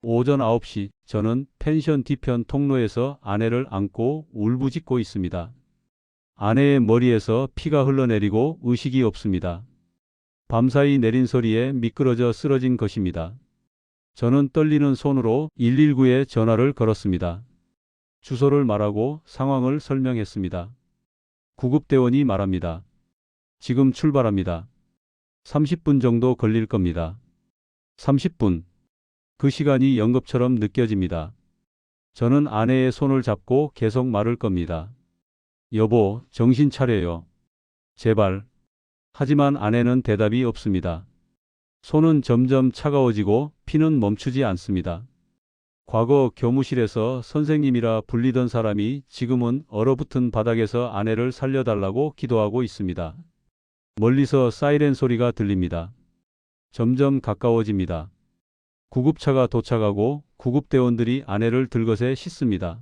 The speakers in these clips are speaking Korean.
오전 9시 저는 펜션 뒤편 통로에서 아내를 안고 울부짖고 있습니다. 아내의 머리에서 피가 흘러내리고 의식이 없습니다. 밤사이 내린 소리에 미끄러져 쓰러진 것입니다. 저는 떨리는 손으로 119에 전화를 걸었습니다. 주소를 말하고 상황을 설명했습니다. 구급대원이 말합니다. 지금 출발합니다. 30분 정도 걸릴 겁니다. 30분. 그 시간이 연겁처럼 느껴집니다. 저는 아내의 손을 잡고 계속 말을 겁니다. 여보, 정신 차려요. 제발. 하지만 아내는 대답이 없습니다. 손은 점점 차가워지고 피는 멈추지 않습니다. 과거 교무실에서 선생님이라 불리던 사람이 지금은 얼어붙은 바닥에서 아내를 살려달라고 기도하고 있습니다. 멀리서 사이렌 소리가 들립니다. 점점 가까워집니다. 구급차가 도착하고 구급대원들이 아내를 들것에 싣습니다.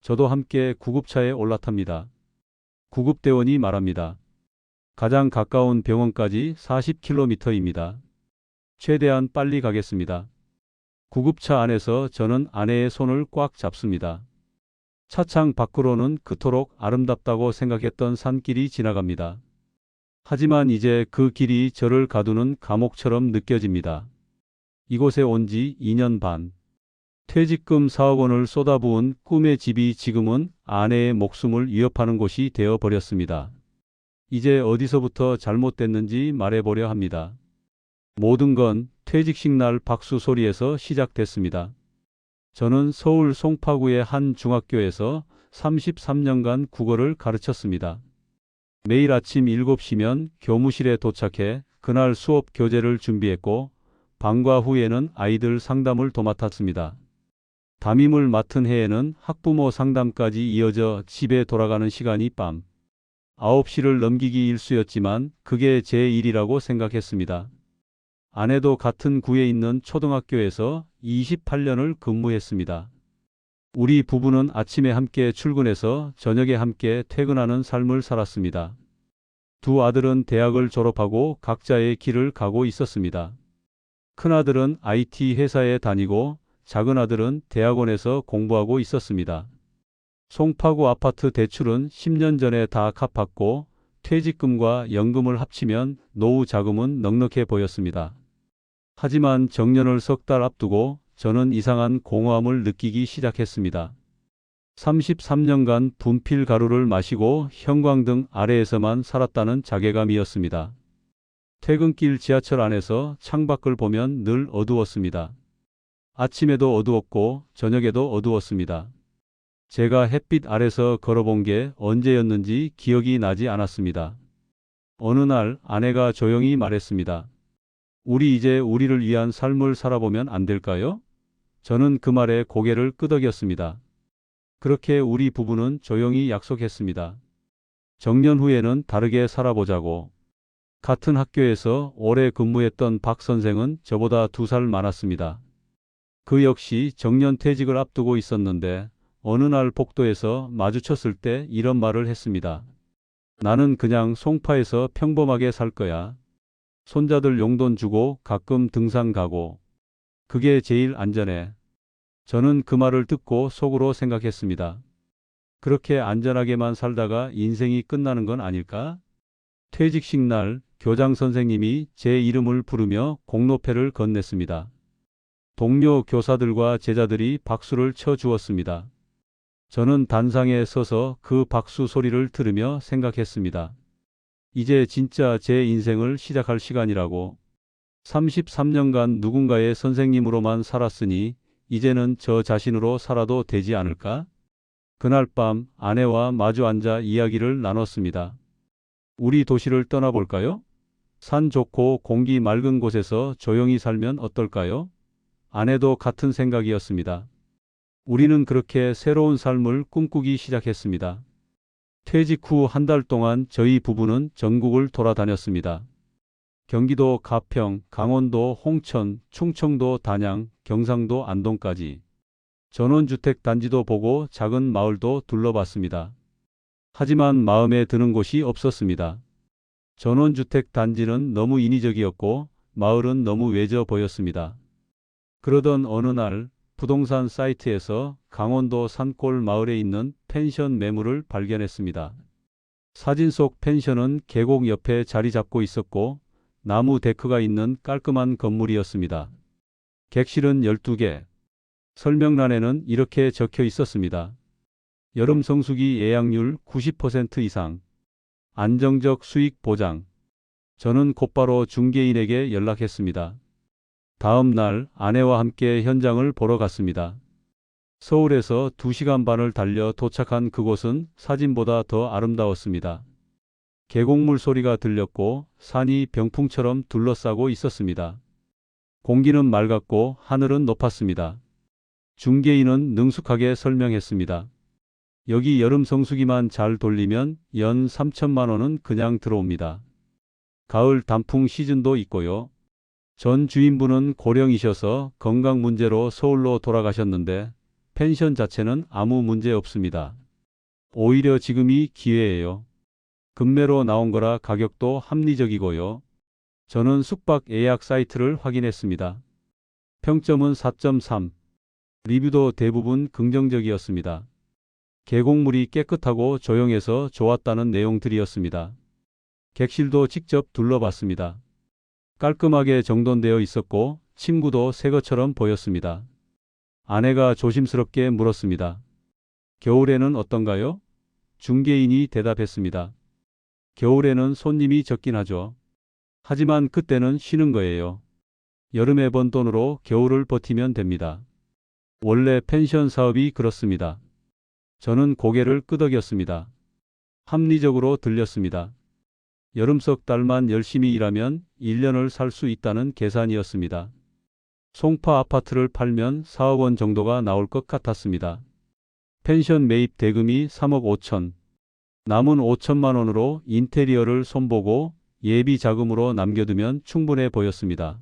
저도 함께 구급차에 올라탑니다. 구급대원이 말합니다. 가장 가까운 병원까지 40km입니다. 최대한 빨리 가겠습니다. 구급차 안에서 저는 아내의 손을 꽉 잡습니다. 차창 밖으로는 그토록 아름답다고 생각했던 산길이 지나갑니다. 하지만 이제 그 길이 저를 가두는 감옥처럼 느껴집니다. 이곳에 온 지 2년 반. 퇴직금 4억 원을 쏟아부은 꿈의 집이 지금은 아내의 목숨을 위협하는 곳이 되어버렸습니다. 이제 어디서부터 잘못됐는지 말해보려 합니다. 모든 건 퇴직식 날 박수 소리에서 시작됐습니다. 저는 서울 송파구의 한 중학교에서 33년간 국어를 가르쳤습니다. 매일 아침 7시면 교무실에 도착해 그날 수업 교재를 준비했고 방과 후에는 아이들 상담을 도맡았습니다. 담임을 맡은 해에는 학부모 상담까지 이어져 집에 돌아가는 시간이 밤 9시를 넘기기 일쑤였지만 그게 제 일이라고 생각했습니다. 아내도 같은 구에 있는 초등학교에서 28년을 근무했습니다. 우리 부부는 아침에 함께 출근해서 저녁에 함께 퇴근하는 삶을 살았습니다. 두 아들은 대학을 졸업하고 각자의 길을 가고 있었습니다. 큰아들은 IT 회사에 다니고 작은 아들은 대학원에서 공부하고 있었습니다. 송파구 아파트 대출은 10년 전에 다 갚았고 퇴직금과 연금을 합치면 노후 자금은 넉넉해 보였습니다. 하지만 정년을 석 달 앞두고 저는 이상한 공허함을 느끼기 시작했습니다. 33년간 분필 가루를 마시고 형광등 아래에서만 살았다는 자괴감이었습니다. 퇴근길 지하철 안에서 창밖을 보면 늘 어두웠습니다. 아침에도 어두웠고 저녁에도 어두웠습니다. 제가 햇빛 아래서 걸어본 게 언제였는지 기억이 나지 않았습니다. 어느 날 아내가 조용히 말했습니다. 우리 이제 우리를 위한 삶을 살아보면 안 될까요? 저는 그 말에 고개를 끄덕였습니다. 그렇게 우리 부부는 조용히 약속했습니다. 정년 후에는 다르게 살아보자고. 같은 학교에서 오래 근무했던 박 선생은 저보다 2살 많았습니다. 그 역시 정년 퇴직을 앞두고 있었는데 어느 날 복도에서 마주쳤을 때 이런 말을 했습니다. 나는 그냥 송파에서 평범하게 살 거야. 손자들 용돈 주고 가끔 등산 가고. 그게 제일 안전해. 저는 그 말을 듣고 속으로 생각했습니다. 그렇게 안전하게만 살다가 인생이 끝나는 건 아닐까? 퇴직식 날 교장 선생님이 제 이름을 부르며 공로패를 건넸습니다. 동료 교사들과 제자들이 박수를 쳐 주었습니다. 저는 단상에 서서 그 박수 소리를 들으며 생각했습니다. 이제 진짜 제 인생을 시작할 시간이라고. 33년간 누군가의 선생님으로만 살았으니 이제는 저 자신으로 살아도 되지 않을까? 그날 밤 아내와 마주 앉아 이야기를 나눴습니다. 우리 도시를 떠나볼까요? 산 좋고 공기 맑은 곳에서 조용히 살면 어떨까요? 아내도 같은 생각이었습니다. 우리는 그렇게 새로운 삶을 꿈꾸기 시작했습니다. 퇴직 후 한 달 동안 저희 부부는 전국을 돌아다녔습니다. 경기도 가평, 강원도 홍천, 충청도 단양, 경상도 안동까지. 전원주택 단지도 보고 작은 마을도 둘러봤습니다. 하지만 마음에 드는 곳이 없었습니다. 전원주택 단지는 너무 인위적이었고 마을은 너무 외져 보였습니다. 그러던 어느 날 부동산 사이트에서 강원도 산골 마을에 있는 펜션 매물을 발견했습니다. 사진 속 펜션은 계곡 옆에 자리 잡고 있었고 나무 데크가 있는 깔끔한 건물이었습니다. 객실은 12개. 설명란에는 이렇게 적혀 있었습니다. 여름 성수기 예약률 90% 이상. 안정적 수익 보장. 저는 곧바로 중개인에게 연락했습니다. 다음 날 아내와 함께 현장을 보러 갔습니다. 서울에서 2시간 반을 달려 도착한 그곳은 사진보다 더 아름다웠습니다. 계곡물 소리가 들렸고 산이 병풍처럼 둘러싸고 있었습니다. 공기는 맑았고 하늘은 높았습니다. 중개인은 능숙하게 설명했습니다. 여기 여름 성수기만 잘 돌리면 연 3천만 원은 그냥 들어옵니다. 가을 단풍 시즌도 있고요. 전 주인분은 고령이셔서 건강 문제로 서울로 돌아가셨는데 펜션 자체는 아무 문제 없습니다. 오히려 지금이 기회예요. 급매로 나온 거라 가격도 합리적이고요. 저는 숙박 예약 사이트를 확인했습니다. 평점은 4.3. 리뷰도 대부분 긍정적이었습니다. 계곡물이 깨끗하고 조용해서 좋았다는 내용들이었습니다. 객실도 직접 둘러봤습니다. 깔끔하게 정돈되어 있었고 침구도 새 것처럼 보였습니다. 아내가 조심스럽게 물었습니다. 겨울에는 어떤가요? 중개인이 대답했습니다. 겨울에는 손님이 적긴 하죠. 하지만 그때는 쉬는 거예요. 여름에 번 돈으로 겨울을 버티면 됩니다. 원래 펜션 사업이 그렇습니다. 저는 고개를 끄덕였습니다. 합리적으로 들렸습니다. 여름 석 달만 열심히 일하면 1년을 살 수 있다는 계산이었습니다. 송파 아파트를 팔면 4억 원 정도가 나올 것 같았습니다. 펜션 매입 대금이 3억 5천. 남은 5천만 원으로 인테리어를 손보고 예비 자금으로 남겨두면 충분해 보였습니다.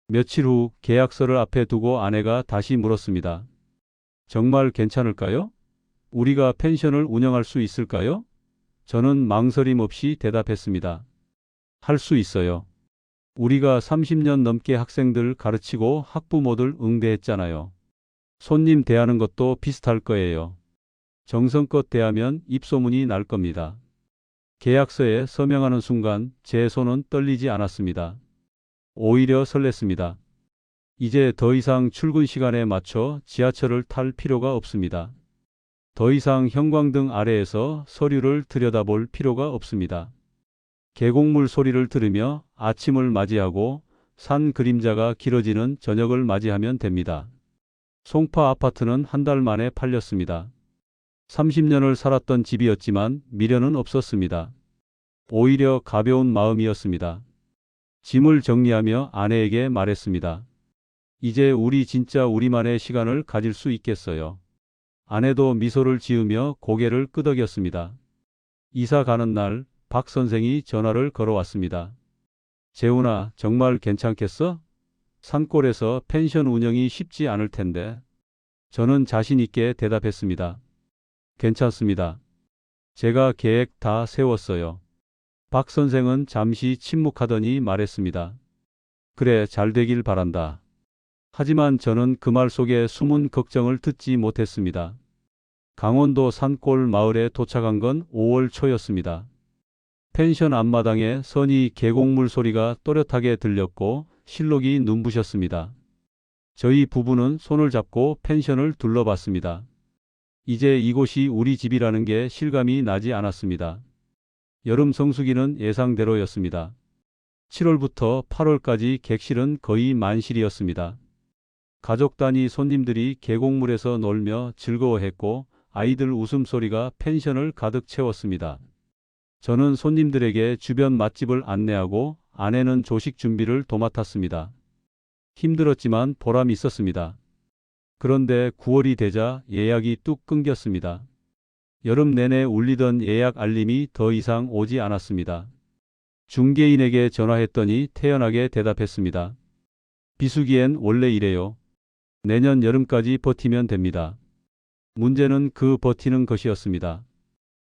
며칠 후 계약서를 앞에 두고 아내가 다시 물었습니다. 정말 괜찮을까요? 우리가 펜션을 운영할 수 있을까요? 저는 망설임 없이 대답했습니다. 할 수 있어요. 우리가 30년 넘게 학생들 가르치고 학부모들 응대했잖아요. 손님 대하는 것도 비슷할 거예요. 정성껏 대하면 입소문이 날 겁니다. 계약서에 서명하는 순간 제 손은 떨리지 않았습니다. 오히려 설렜습니다. 이제 더 이상 출근 시간에 맞춰 지하철을 탈 필요가 없습니다. 더 이상 형광등 아래에서 서류를 들여다볼 필요가 없습니다. 계곡물 소리를 들으며 아침을 맞이하고 산 그림자가 길어지는 저녁을 맞이하면 됩니다. 송파 아파트는 한 달 만에 팔렸습니다. 30년을 살았던 집이었지만 미련은 없었습니다. 오히려 가벼운 마음이었습니다. 짐을 정리하며 아내에게 말했습니다. 이제 우리 진짜 우리만의 시간을 가질 수 있겠어요. 아내도 미소를 지으며 고개를 끄덕였습니다. 이사 가는 날 박 선생이 전화를 걸어왔습니다. 재훈아, 정말 괜찮겠어? 산골에서 펜션 운영이 쉽지 않을 텐데. 저는 자신 있게 대답했습니다. 괜찮습니다. 제가 계획 다 세웠어요. 박 선생은 잠시 침묵하더니 말했습니다. 그래, 잘 되길 바란다. 하지만 저는 그 말 속에 숨은 걱정을 듣지 못했습니다. 강원도 산골 마을에 도착한 건 5월 초였습니다. 펜션 앞마당에 선이 계곡물 소리가 또렷하게 들렸고 실록이 눈부셨습니다. 저희 부부는 손을 잡고 펜션을 둘러봤습니다. 이제 이곳이 우리 집이라는 게 실감이 나지 않았습니다. 여름 성수기는 예상대로였습니다. 7월부터 8월까지 객실은 거의 만실이었습니다. 가족 단위 손님들이 계곡물에서 놀며 즐거워했고 아이들 웃음소리가 펜션을 가득 채웠습니다. 저는 손님들에게 주변 맛집을 안내하고 아내는 조식 준비를 도맡았습니다. 힘들었지만 보람이 있었습니다. 그런데 9월이 되자 예약이 뚝 끊겼습니다. 여름 내내 울리던 예약 알림이 더 이상 오지 않았습니다. 중개인에게 전화했더니 태연하게 대답했습니다. 비수기엔 원래 이래요. 내년 여름까지 버티면 됩니다. 문제는 그 버티는 것이었습니다.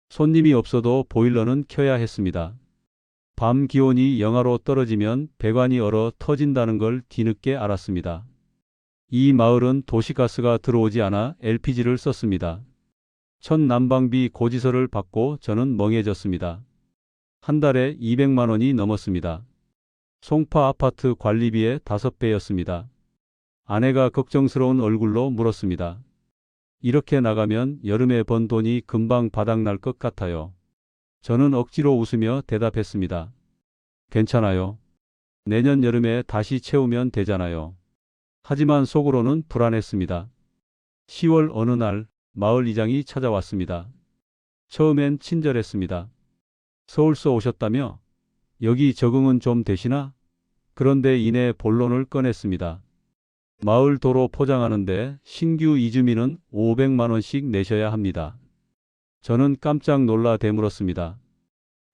손님이 없어도 보일러는 켜야 했습니다. 밤 기온이 영하로 떨어지면 배관이 얼어 터진다는 걸 뒤늦게 알았습니다. 이 마을은 도시가스가 들어오지 않아 LPG를 썼습니다. 첫 난방비 고지서를 받고 저는 멍해졌습니다. 한 달에 200만 원이 넘었습니다. 송파 아파트 관리비의 5배였습니다. 아내가 걱정스러운 얼굴로 물었습니다. 이렇게 나가면 여름에 번 돈이 금방 바닥날 것 같아요. 저는 억지로 웃으며 대답했습니다. 괜찮아요. 내년 여름에 다시 채우면 되잖아요. 하지만 속으로는 불안했습니다. 10월 어느 날 마을 이장이 찾아왔습니다. 처음엔 친절했습니다. 서울서 오셨다며? 여기 적응은 좀 되시나? 그런데 이내 본론을 꺼냈습니다. 마을 도로 포장하는데 신규 이주민은 500만 원씩 내셔야 합니다. 저는 깜짝 놀라 되물었습니다.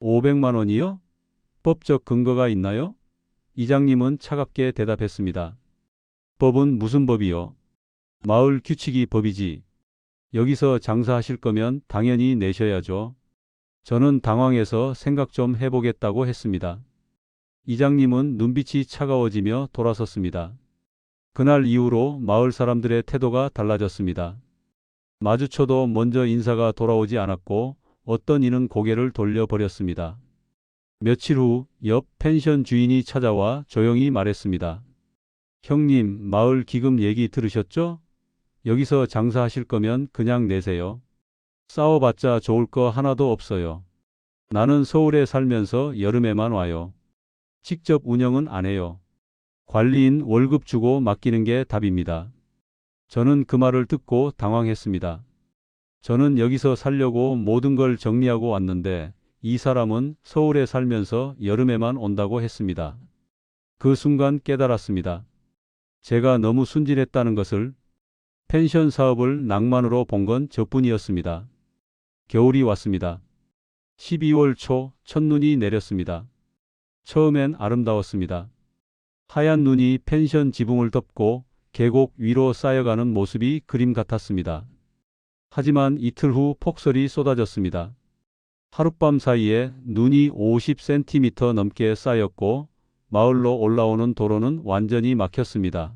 500만 원이요? 법적 근거가 있나요? 이장님은 차갑게 대답했습니다. 법은 무슨 법이요? 마을 규칙이 법이지. 여기서 장사하실 거면 당연히 내셔야죠. 저는 당황해서 생각 좀 해보겠다고 했습니다. 이장님은 눈빛이 차가워지며 돌아섰습니다. 그날 이후로 마을 사람들의 태도가 달라졌습니다. 마주쳐도 먼저 인사가 돌아오지 않았고 어떤 이는 고개를 돌려버렸습니다. 며칠 후 옆 펜션 주인이 찾아와 조용히 말했습니다. 형님, 마을 기금 얘기 들으셨죠? 여기서 장사하실 거면 그냥 내세요. 싸워봤자 좋을 거 하나도 없어요. 나는 서울에 살면서 여름에만 와요. 직접 운영은 안 해요. 관리인 월급 주고 맡기는 게 답입니다. 저는 그 말을 듣고 당황했습니다. 저는 여기서 살려고 모든 걸 정리하고 왔는데 이 사람은 서울에 살면서 여름에만 온다고 했습니다. 그 순간 깨달았습니다. 제가 너무 순진했다는 것을. 펜션 사업을 낭만으로 본 건 저뿐이었습니다. 겨울이 왔습니다. 12월 초 첫눈이 내렸습니다. 처음엔 아름다웠습니다. 하얀 눈이 펜션 지붕을 덮고 계곡 위로 쌓여가는 모습이 그림 같았습니다. 하지만 이틀 후 폭설이 쏟아졌습니다. 하룻밤 사이에 눈이 50cm 넘게 쌓였고 마을로 올라오는 도로는 완전히 막혔습니다.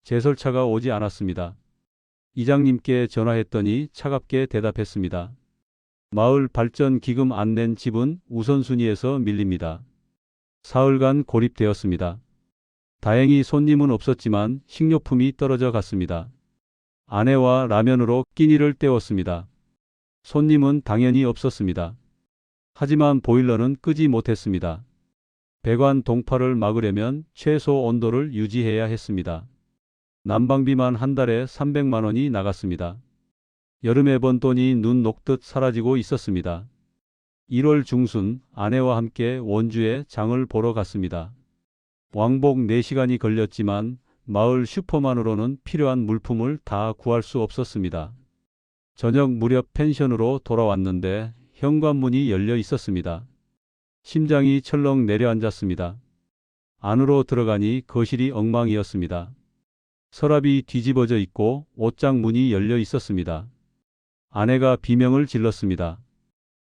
제설차가 오지 않았습니다. 이장님께 전화했더니 차갑게 대답했습니다. 마을 발전 기금 안 낸 집은 우선순위에서 밀립니다. 사흘간 고립되었습니다. 다행히 손님은 없었지만 식료품이 떨어져 갔습니다. 아내와 라면으로 끼니를 때웠습니다. 손님은 당연히 없었습니다. 하지만 보일러는 끄지 못했습니다. 배관 동파를 막으려면 최소 온도를 유지해야 했습니다. 난방비만 한 달에 300만 원이 나갔습니다. 여름에 번 돈이 눈 녹듯 사라지고 있었습니다. 1월 중순 아내와 함께 원주에 장을 보러 갔습니다. 왕복 4시간이 걸렸지만 마을 슈퍼만으로는 필요한 물품을 다 구할 수 없었습니다. 저녁 무렵 펜션으로 돌아왔는데 현관문이 열려 있었습니다. 심장이 철렁 내려앉았습니다. 안으로 들어가니 거실이 엉망이었습니다. 서랍이 뒤집어져 있고 옷장 문이 열려 있었습니다. 아내가 비명을 질렀습니다.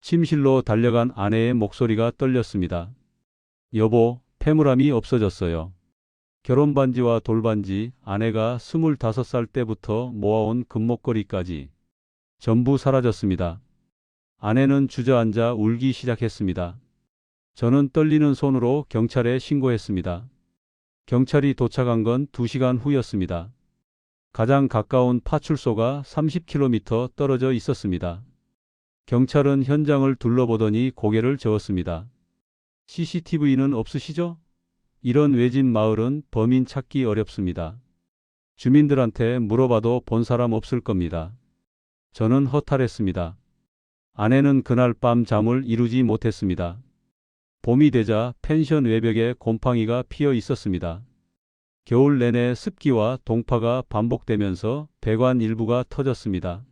침실로 달려간 아내의 목소리가 떨렸습니다. 여보, 폐물함이 없어졌어요. 결혼반지와 돌반지, 아내가 25살 때부터 모아온 금목걸이까지 전부 사라졌습니다. 아내는 주저앉아 울기 시작했습니다. 저는 떨리는 손으로 경찰에 신고했습니다. 경찰이 도착한 건 2시간 후였습니다. 가장 가까운 파출소가 30km 떨어져 있었습니다. 경찰은 현장을 둘러보더니 고개를 저었습니다. CCTV는 없으시죠? 이런 외진 마을은 범인 찾기 어렵습니다. 주민들한테 물어봐도 본 사람 없을 겁니다. 저는 허탈했습니다. 아내는 그날 밤 잠을 이루지 못했습니다. 봄이 되자 펜션 외벽에 곰팡이가 피어 있었습니다. 겨울 내내 습기와 동파가 반복되면서 배관 일부가 터졌습니다.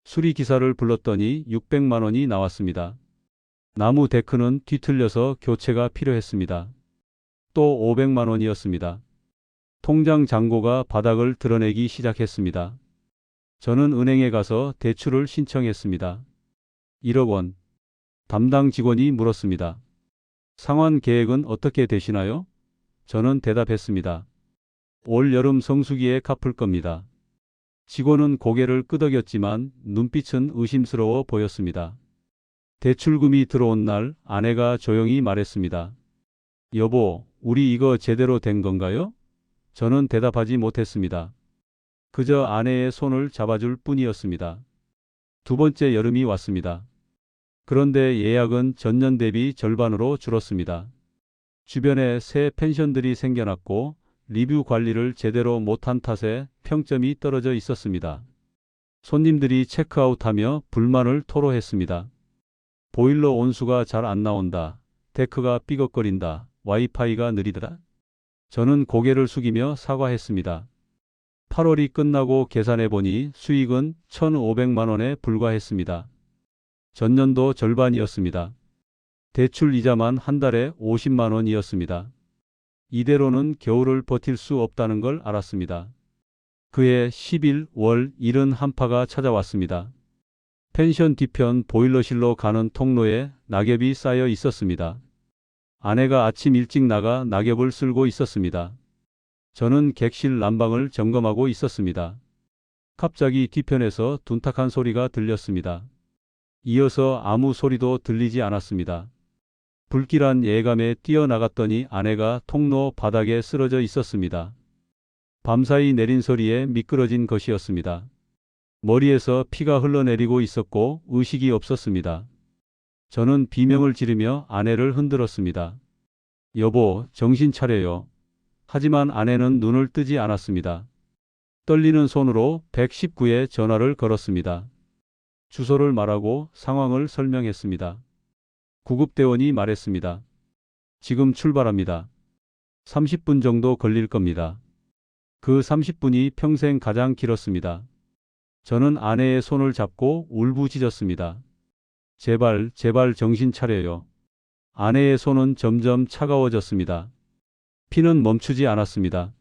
수리기사를 불렀더니 600만 원이 나왔습니다. 나무 데크는 뒤틀려서 교체가 필요했습니다. 또 500만 원이었습니다. 통장 잔고가 바닥을 드러내기 시작했습니다. 저는 은행에 가서 대출을 신청했습니다. 1억 원. 담당 직원이 물었습니다. 상환 계획은 어떻게 되시나요? 저는 대답했습니다. 올 여름 성수기에 갚을 겁니다. 직원은 고개를 끄덕였지만 눈빛은 의심스러워 보였습니다. 대출금이 들어온 날 아내가 조용히 말했습니다. 여보, 우리 이거 제대로 된 건가요? 저는 대답하지 못했습니다. 그저 아내의 손을 잡아줄 뿐이었습니다. 두 번째 여름이 왔습니다. 그런데 예약은 전년 대비 절반으로 줄었습니다. 주변에 새 펜션들이 생겨났고 리뷰 관리를 제대로 못한 탓에 평점이 떨어져 있었습니다. 손님들이 체크아웃하며 불만을 토로했습니다. 보일러 온수가 잘 안 나온다. 데크가 삐걱거린다. 와이파이가 느리더라. 저는 고개를 숙이며 사과했습니다. 8월이 끝나고 계산해 보니 수익은 1,500만 원에 불과했습니다. 전년도 절반이었습니다. 대출 이자만 한 달에 50만 원이었습니다. 이대로는 겨울을 버틸 수 없다는 걸 알았습니다. 그해 11월 이른 한파가 찾아왔습니다. 펜션 뒤편 보일러실로 가는 통로에 낙엽이 쌓여 있었습니다. 아내가 아침 일찍 나가 낙엽을 쓸고 있었습니다. 저는 객실 난방을 점검하고 있었습니다. 갑자기 뒤편에서 둔탁한 소리가 들렸습니다. 이어서 아무 소리도 들리지 않았습니다. 불길한 예감에 뛰어나갔더니 아내가 통로 바닥에 쓰러져 있었습니다. 밤사이 내린 소리에 미끄러진 것이었습니다. 머리에서 피가 흘러내리고 있었고 의식이 없었습니다. 저는 비명을 지르며 아내를 흔들었습니다. 여보, 정신 차려요. 하지만 아내는 눈을 뜨지 않았습니다. 떨리는 손으로 119에 전화를 걸었습니다. 주소를 말하고 상황을 설명했습니다. 구급대원이 말했습니다. 지금 출발합니다. 30분 정도 걸릴 겁니다. 그 30분이 평생 가장 길었습니다. 저는 아내의 손을 잡고 울부짖었습니다. 제발, 제발 정신 차려요. 아내의 손은 점점 차가워졌습니다. 피는 멈추지 않았습니다.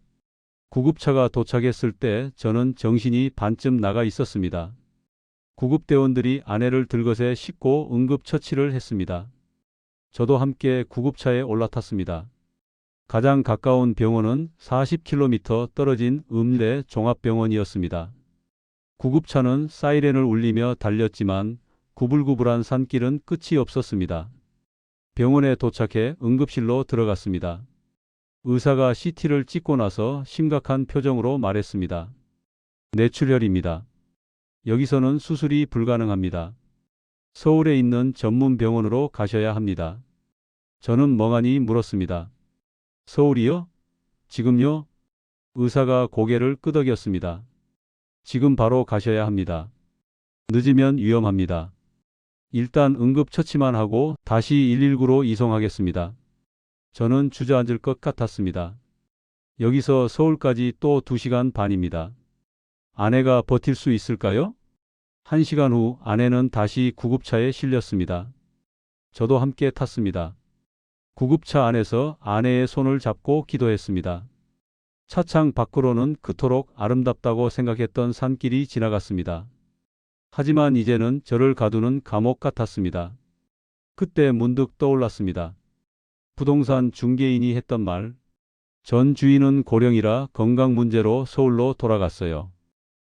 구급차가 도착했을 때 저는 정신이 반쯤 나가 있었습니다. 구급대원들이 아내를 들것에 싣고 응급처치를 했습니다. 저도 함께 구급차에 올라탔습니다. 가장 가까운 병원은 40km 떨어진 읍내 종합병원이었습니다. 구급차는 사이렌을 울리며 달렸지만 구불구불한 산길은 끝이 없었습니다. 병원에 도착해 응급실로 들어갔습니다. 의사가 CT를 찍고 나서 심각한 표정으로 말했습니다. 뇌출혈입니다. 여기서는 수술이 불가능합니다. 서울에 있는 전문 병원으로 가셔야 합니다. 저는 멍하니 물었습니다. 서울이요? 지금요? 의사가 고개를 끄덕였습니다. 지금 바로 가셔야 합니다. 늦으면 위험합니다. 일단 응급처치만 하고 다시 119로 이송하겠습니다. 저는 주저앉을 것 같았습니다. 여기서 서울까지 또 2시간 반입니다. 아내가 버틸 수 있을까요? 1시간 후 아내는 다시 구급차에 실렸습니다. 저도 함께 탔습니다. 구급차 안에서 아내의 손을 잡고 기도했습니다. 차창 밖으로는 그토록 아름답다고 생각했던 산길이 지나갔습니다. 하지만 이제는 저를 가두는 감옥 같았습니다. 그때 문득 떠올랐습니다. 부동산 중개인이 했던 말. 전 주인은 고령이라 건강 문제로 서울로 돌아갔어요.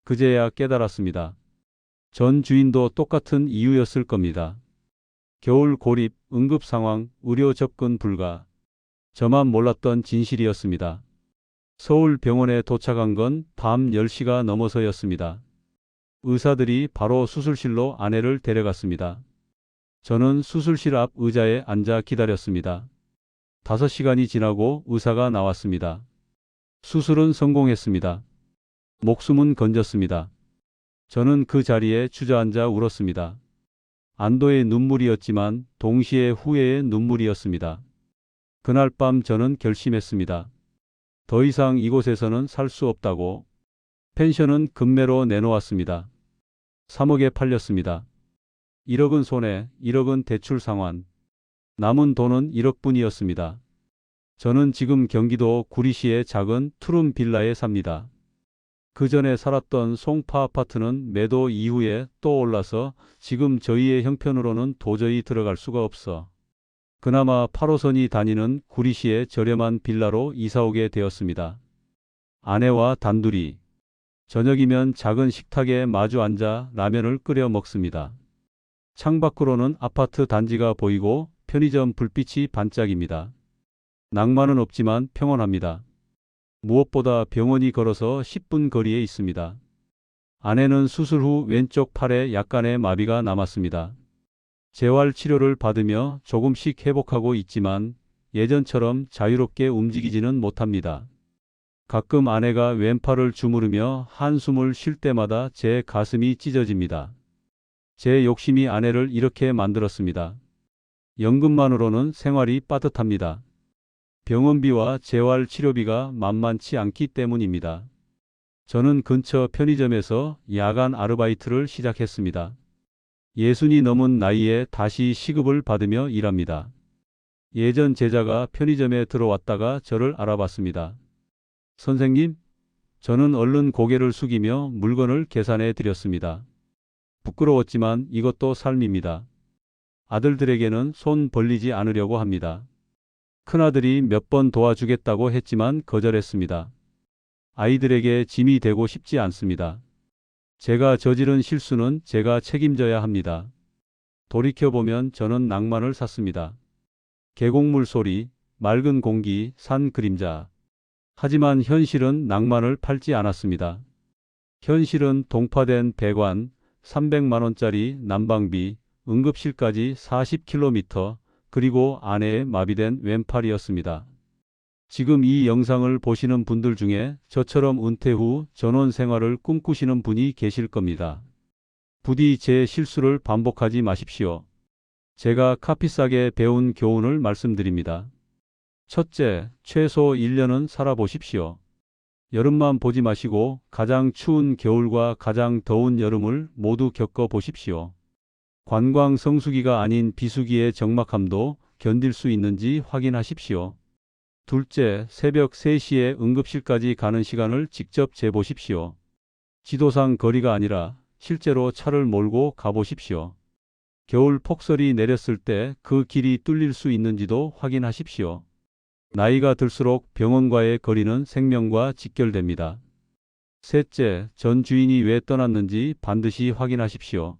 그제야 깨달았습니다. 전 주인도 똑같은 이유였을 겁니다. 겨울 고립, 응급 상황, 의료 접근 불가. 저만 몰랐던 진실이었습니다. 서울 병원에 도착한 건 밤 10시가 넘어서였습니다. 의사들이 바로 수술실로 아내를 데려갔습니다. 저는 수술실 앞 의자에 앉아 기다렸습니다. 5시간이 지나고 의사가 나왔습니다. 수술은 성공했습니다. 목숨은 건졌습니다. 저는 그 자리에 주저앉아 울었습니다. 안도의 눈물이었지만 동시에 후회의 눈물이었습니다. 그날 밤 저는 결심했습니다. 더 이상 이곳에서는 살 수 없다고. 펜션은 급매로 내놓았습니다. 3억에 팔렸습니다. 1억은 손해, 1억은 대출 상환. 남은 돈은 1억뿐이었습니다. 저는 지금 경기도 구리시의 작은 투룸 빌라에 삽니다. 그 전에 살았던 송파 아파트는 매도 이후에 또 올라서 지금 저희의 형편으로는 도저히 들어갈 수가 없어. 그나마 8호선이 다니는 구리시의 저렴한 빌라로 이사 오게 되었습니다. 아내와 단둘이. 저녁이면 작은 식탁에 마주 앉아 라면을 끓여 먹습니다. 창밖으로는 아파트 단지가 보이고 편의점 불빛이 반짝입니다. 낭만은 없지만 평온합니다. 무엇보다 병원이 걸어서 10분 거리에 있습니다. 아내는 수술 후 왼쪽 팔에 약간의 마비가 남았습니다. 재활 치료를 받으며 조금씩 회복하고 있지만 예전처럼 자유롭게 움직이지는 못합니다. 가끔 아내가 왼팔을 주무르며 한숨을 쉴 때마다 제 가슴이 찢어집니다. 제 욕심이 아내를 이렇게 만들었습니다. 연금만으로는 생활이 빠듯합니다. 병원비와 재활 치료비가 만만치 않기 때문입니다. 저는 근처 편의점에서 야간 아르바이트를 시작했습니다. 60이 넘은 나이에 다시 시급을 받으며 일합니다. 예전 제자가 편의점에 들어왔다가 저를 알아봤습니다. 선생님, 저는 얼른 고개를 숙이며 물건을 계산해 드렸습니다. 부끄러웠지만 이것도 삶입니다. 아들들에게는 손 벌리지 않으려고 합니다. 큰아들이 몇 번 도와주겠다고 했지만 거절했습니다. 아이들에게 짐이 되고 싶지 않습니다. 제가 저지른 실수는 제가 책임져야 합니다. 돌이켜보면 저는 낭만을 샀습니다. 계곡물 소리, 맑은 공기, 산 그림자. 하지만 현실은 낭만을 팔지 않았습니다. 현실은 동파된 배관, 300만 원짜리 난방비, 응급실까지 40km, 그리고 아내의 마비된 왼팔이었습니다. 지금 이 영상을 보시는 분들 중에 저처럼 은퇴 후 전원 생활을 꿈꾸시는 분이 계실 겁니다. 부디 제 실수를 반복하지 마십시오. 제가 카피싸게 배운 교훈을 말씀드립니다. 첫째, 최소 1년은 살아보십시오. 여름만 보지 마시고 가장 추운 겨울과 가장 더운 여름을 모두 겪어보십시오. 관광 성수기가 아닌 비수기의 적막함도 견딜 수 있는지 확인하십시오. 둘째, 새벽 3시에 응급실까지 가는 시간을 직접 재보십시오. 지도상 거리가 아니라 실제로 차를 몰고 가보십시오. 겨울 폭설이 내렸을 때 그 길이 뚫릴 수 있는지도 확인하십시오. 나이가 들수록 병원과의 거리는 생명과 직결됩니다. 셋째, 전 주인이 왜 떠났는지 반드시 확인하십시오.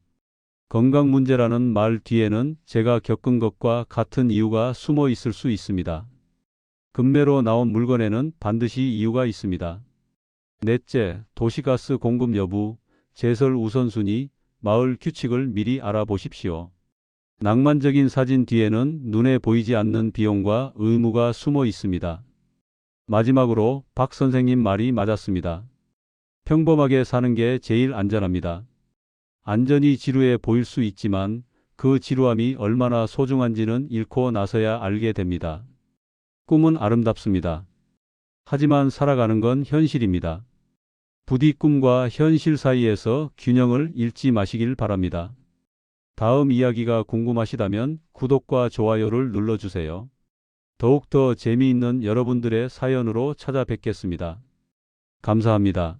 건강 문제라는 말 뒤에는 제가 겪은 것과 같은 이유가 숨어 있을 수 있습니다. 급매로 나온 물건에는 반드시 이유가 있습니다. 넷째, 도시가스 공급 여부, 제설 우선순위, 마을 규칙을 미리 알아보십시오. 낭만적인 사진 뒤에는 눈에 보이지 않는 비용과 의무가 숨어 있습니다. 마지막으로 박 선생님 말이 맞았습니다. 평범하게 사는 게 제일 안전합니다. 안전이 지루해 보일 수 있지만 그 지루함이 얼마나 소중한지는 잃고 나서야 알게 됩니다. 꿈은 아름답습니다. 하지만 살아가는 건 현실입니다. 부디 꿈과 현실 사이에서 균형을 잃지 마시길 바랍니다. 다음 이야기가 궁금하시다면 구독과 좋아요를 눌러주세요. 더욱더 재미있는 여러분들의 사연으로 찾아뵙겠습니다. 감사합니다.